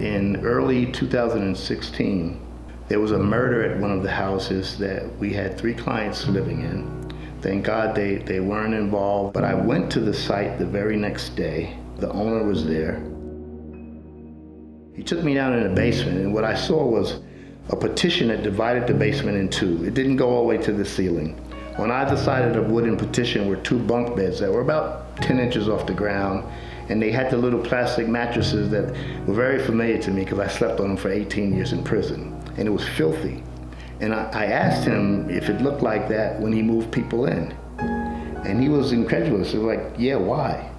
in early 2016, there was a murder at one of the houses that we had 3 clients living in. Thank God they weren't involved, but I went to the site the very next day. The owner was there. He took me down in the basement, and what I saw was a partition that divided the basement in 2. It didn't go all the way to the ceiling. On either side of the wooden partition were 2 bunk beds that were about 10 inches off the ground, and they had the little plastic mattresses that were very familiar to me because I slept on them for 18 years in prison, and it was filthy. And I asked him if it looked like that when he moved people in, and he was incredulous. He was like, yeah, why?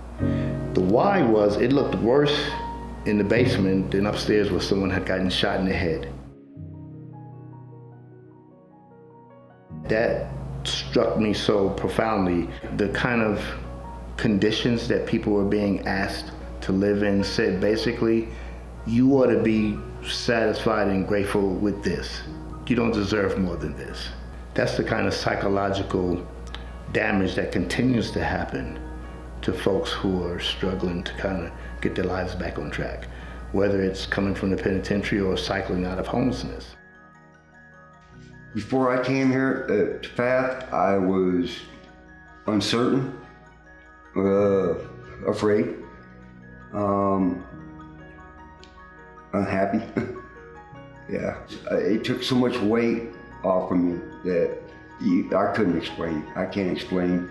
The why was it looked worse in the basement than upstairs where someone had gotten shot in the head. That struck me so profoundly. The kind of conditions that people were being asked to live in said basically, you ought to be satisfied and grateful with this. You don't deserve more than this. That's the kind of psychological damage that continues to happen to folks who are struggling to kind of get their lives back on track, whether it's coming from the penitentiary or cycling out of homelessness. Before I came here to FATH, I was uncertain, afraid, unhappy. Yeah, it took so much weight off of me that I couldn't explain. I can't explain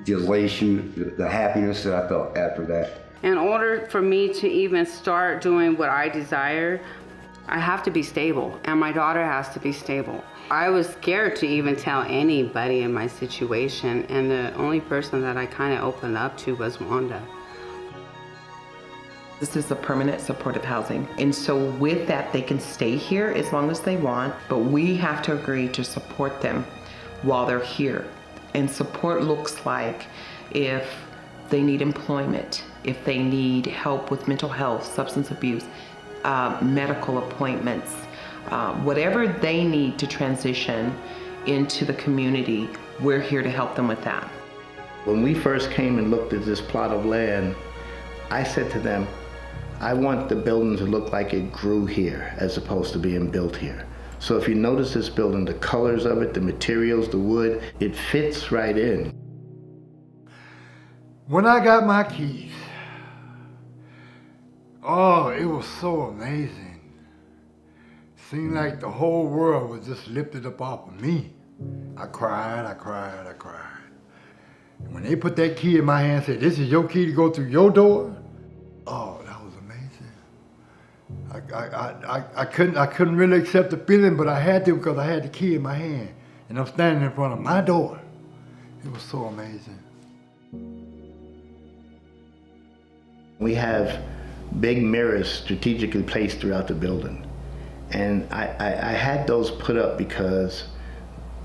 the elation, the happiness that I felt after that. In order for me to even start doing what I desire, I have to be stable, and my daughter has to be stable. I was scared to even tell anybody in my situation, and the only person that I kind of opened up to was Wanda. This is a permanent supportive housing, and so with that, they can stay here as long as they want, but we have to agree to support them while they're here. And support looks like if they need employment, if they need help with mental health, substance abuse, medical appointments, whatever they need to transition into the community, we're here to help them with that. When we first came and looked at this plot of land, I said to them, I want the building to look like it grew here as opposed to being built here. So if you notice this building, the colors of it, the materials, the wood, it fits right in. When I got my keys, oh, it was so amazing. Seemed like the whole world was just lifted up off of me. I cried. And when they put that key in my hand and said, this is your key to go through your door, oh, that was amazing. I couldn't really accept the feeling, but I had to because I had the key in my hand. And I'm standing in front of my door. It was so amazing. We have big mirrors strategically placed throughout the building. And I had those put up because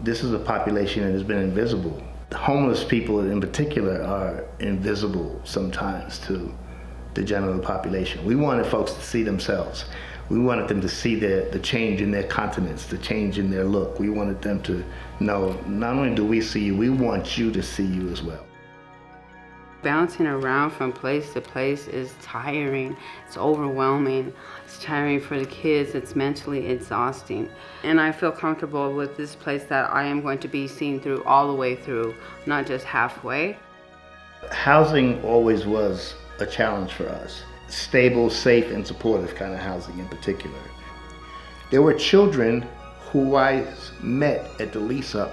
this is a population that has been invisible. The homeless people in particular are invisible sometimes to the general population. We wanted folks to see themselves. We wanted them to see the change in their countenance, the change in their look. We wanted them to know, not only do we see you, we want you to see you as well. Bouncing around from place to place is tiring. It's overwhelming. It's tiring for the kids. It's mentally exhausting. And I feel comfortable with this place that I am going to be seen through all the way through, not just halfway. Housing always was a challenge for us. Stable, safe, and supportive kind of housing in particular. There were children who I met at the lease up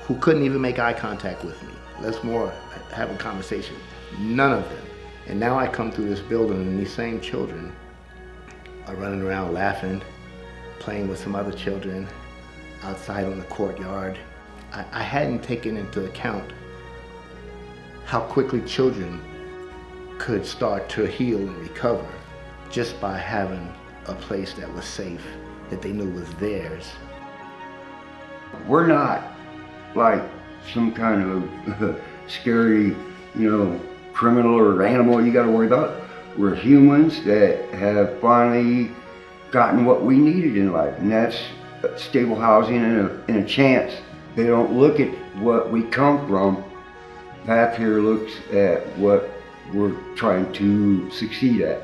who couldn't even make eye contact with me. Let's more have a conversation. None of them. And now I come through this building and these same children are running around laughing, playing with some other children outside on the courtyard. I hadn't taken into account how quickly children could start to heal and recover just by having a place that was safe, that they knew was theirs. We're not like some kind of scary, criminal or animal you gotta worry about. We're humans that have finally gotten what we needed in life, and that's stable housing and a chance. They don't look at what we come from. FATH here looks at what we're trying to succeed at.